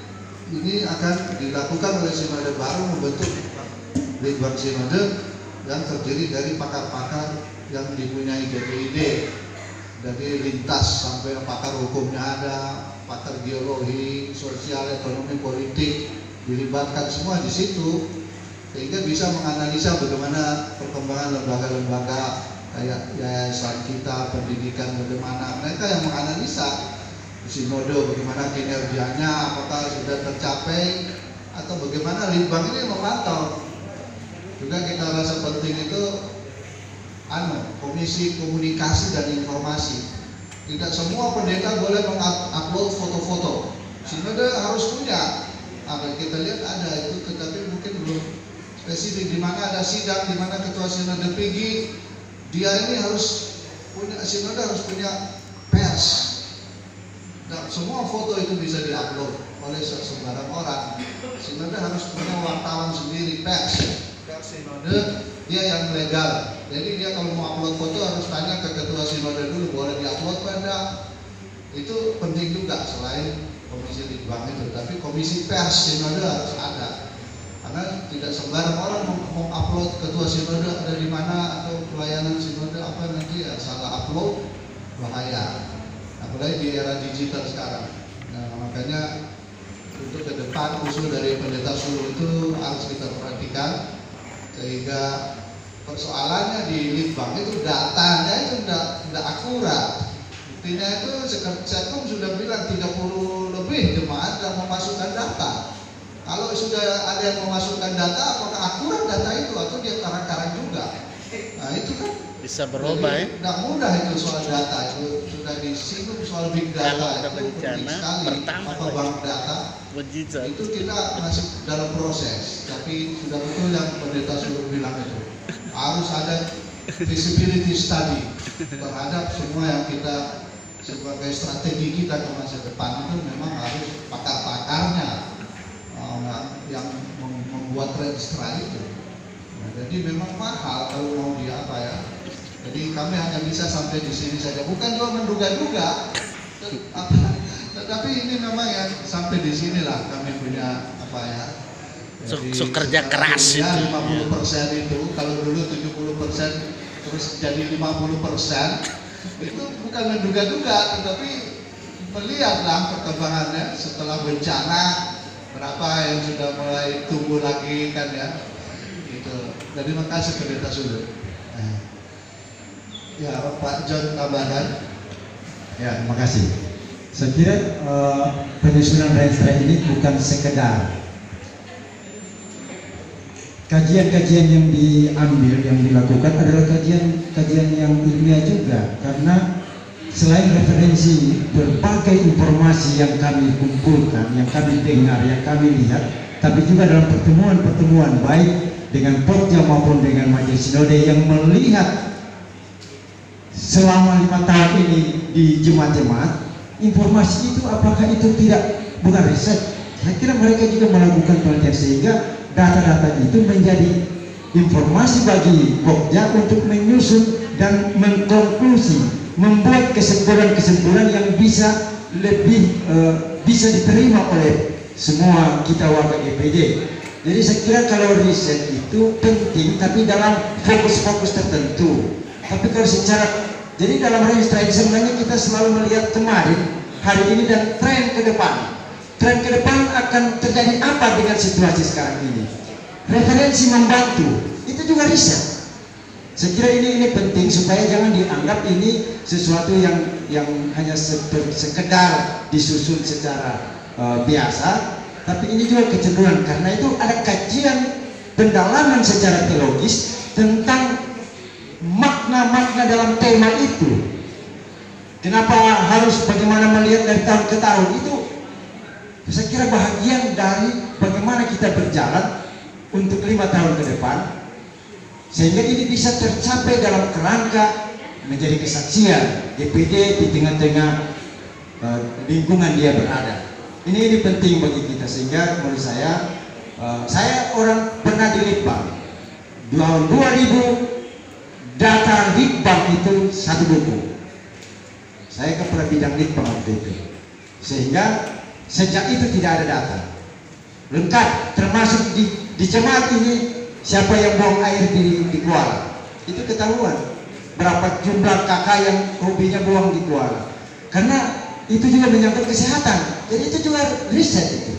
ini akan dilakukan oleh sinode baru membentuk litbang sinode yang terdiri dari pakar-pakar yang dipunyai DPID, dari lintas sampai pakar hukumnya ada, pakar geologi, sosial, ekonomi, politik, dilibatkan semua di situ, sehingga bisa menganalisa bagaimana perkembangan lembaga-lembaga kayak yayasan kita, pendidikan bagaimana, mereka yang menganalisa sinode bagaimana kinerjanya, apakah sudah tercapai atau bagaimana. Litbang ini memantau. Juga kita rasa penting itu komisi komunikasi dan informasi. Tidak semua pendeta boleh mengupload foto-foto. Sinode harus punya. Kita lihat ada itu, tetapi mungkin belum spesifik. Di mana ada sidang, di mana ketua sinode pergi, dia ini harus punya, sinode harus punya pers. Dan semua foto itu bisa diupload oleh sembarang orang. Sinode harus punya wartawan sendiri, pers. Sinode dia yang legal. Jadi dia kalau mau upload foto harus tanya ke ketua sinode dulu, boleh diupload pada. Itu penting juga selain komisi litbang itu. Tapi komisi pers sinode harus ada. Karena tidak sembarang orang mau upload ketua sinode ada di mana atau pelayanan sinode apa, nanti ya salah upload bahaya. Apalagi di era digital sekarang. Nah, makanya untuk ke depan usul dari pendeta Sulu itu harus kita perhatikan, sehingga persoalannya di Litbang itu datanya itu tidak akurat. Buktinya itu Sekum sudah bilang 30 lebih jemaat yang memasukkan data. Kalau sudah ada yang memasukkan data, apakah akurat data itu atau dia karang-karang juga? Nah itu kan Bisa berubah ya. tidak mudah itu soal data, itu sudah disinggung soal big Kalau data ada itu penting bencana, sekali. pertama Apa lagi. bank data Mujizat. itu kita masih dalam proses, tapi sudah betul yang pendeta sudah bilang itu harus ada feasibility study terhadap semua yang kita sebagai strategi kita ke masa depan itu memang harus pakar-pakarnya yang membuat register itu. Nah, jadi memang mahal kalau mau dia apa ya. Jadi kami hanya bisa sampai di sini saja. Bukan juga menduga-duga, tetapi ini memang yang sampai di sinilah kami punya apa ya. So kerja keras ya, itu. 50% itu kalau dulu 70% terus jadi 50%. Itu bukan menduga-duga, tetapi melihatlah perkembangannya setelah bencana berapa yang sudah mulai tumbuh lagi kan ya, gitu. Jadi makasih pendeta Sulu. Ya Pak John tambahan. Ya, terima kasih. Saya kira penyusunan register ini bukan sekedar kajian-kajian yang diambil, yang dilakukan adalah kajian yang ilmiah juga, karena selain referensi berbagai informasi yang kami kumpulkan, yang kami dengar, yang kami lihat, tapi juga dalam pertemuan-pertemuan baik dengan Pokja maupun dengan Majelis Sinode yang melihat selama 5 tahun ini di jemaat-jemaat, informasi itu apakah itu bukan riset. Saya kira mereka juga melakukan penelitian sehingga data-data itu menjadi informasi bagi Pokja untuk menyusun dan mengkonklusi, membuat kesimpulan-kesimpulan yang bisa lebih bisa diterima oleh semua kita warga GPD. Jadi saya kira kalau riset itu penting, tapi dalam fokus-fokus tertentu. Tapi kalau jadi dalam registrasi sebenarnya kita selalu melihat kemarin, hari ini, dan tren ke depan. Tren ke depan akan terjadi apa dengan situasi sekarang ini? Referensi membantu, itu juga riset. Saya kira ini penting supaya jangan dianggap ini sesuatu yang hanya sekedar disusun secara biasa, tapi ini juga kecenderungan, karena itu ada kajian pendalaman secara teologis tentang makna-makna dalam tema itu. Kenapa harus bagaimana melihat dari tahun ke tahun itu? Saya kira bahagian dari bagaimana kita berjalan untuk 5 tahun ke depan, sehingga ini bisa tercapai dalam kerangka menjadi kesaksian GPD di tengah-tengah lingkungan dia berada. Ini penting bagi kita, sehingga menurut saya orang pernah di Litbang tahun 2000, data Litbang itu 1 buku. Saya kan pernah bidang Litbang waktu itu, sehingga sejak itu tidak ada data lengkap, termasuk di jemaat ini siapa yang buang air di Kuala, itu ketahuan berapa jumlah kakak yang hobinya buang di Kuala, karena itu juga menyangkut kesehatan. Jadi itu juga riset itu.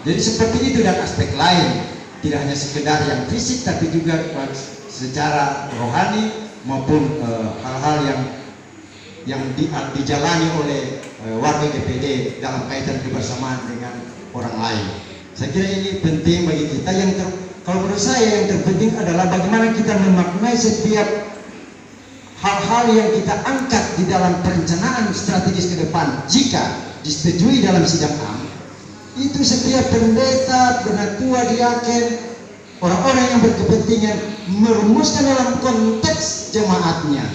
Jadi seperti itu, dan aspek lain, tidak hanya sekedar yang fisik, tapi juga secara rohani maupun hal-hal yang dijalani oleh warga GPD dalam kaitan kebersamaan dengan orang lain. Saya kira ini penting bagi kita. Kalau menurut saya yang terpenting adalah bagaimana kita memaknai setiap hal-hal yang kita angkat di dalam perencanaan strategis ke depan. Jika disetujui dalam sidang am, itu setiap pendeta, penatua, diaken, orang-orang yang berkepentingan merumuskan dalam konteks jemaatnya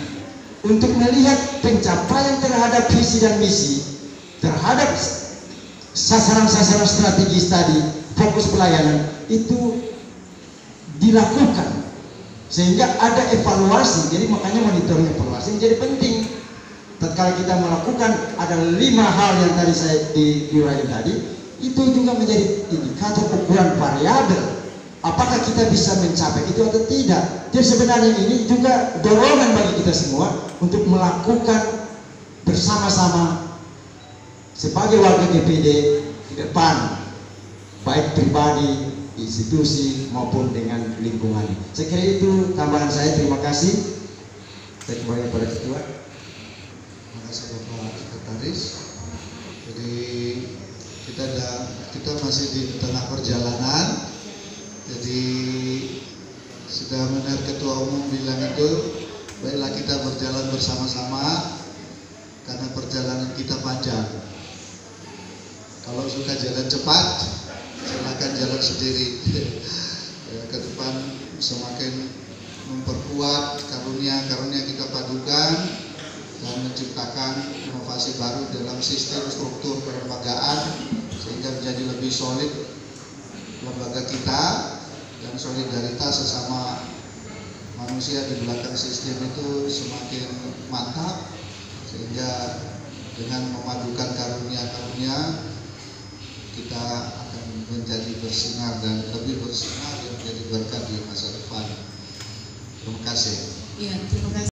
untuk melihat pencapaian terhadap visi dan misi, terhadap sasaran-sasaran strategis tadi, fokus pelayanan itu dilakukan, sehingga ada evaluasi. Jadi makanya monitoring evaluasi menjadi penting. Tatkala kita melakukan ada 5 hal yang tadi saya diuraikan tadi, itu juga menjadi indikator ukuran variabel. Apakah kita bisa mencapai itu atau tidak? Jadi sebenarnya ini juga dorongan bagi kita semua untuk melakukan bersama-sama sebagai warga GPD ke depan, baik pribadi, institusi maupun dengan lingkungan. Saya kira itu tambahan saya. Terima kasih. Saya kembali kepada Ketua. Terima kasih Bapak Sekretaris. Jadi kita masih di tengah perjalanan. Jadi sudah benar Ketua Umum bilang itu, baiklah kita berjalan bersama-sama karena perjalanan kita panjang. Kalau suka jalan cepat, silakan jalan sendiri. Ke depan semakin memperkuat karunia-karunia kita padukan dan menciptakan inovasi baru dalam sistem struktur kelembagaan sehingga menjadi lebih solid lembaga kita, dan solidaritas sesama manusia di belakang sistem itu semakin mantap, sehingga dengan memadukan karunia-karunia kita akan menjadi bersinar dan lebih bersinar dan menjadi berkat di masa depan. Terima kasih. Iya, terima kasih.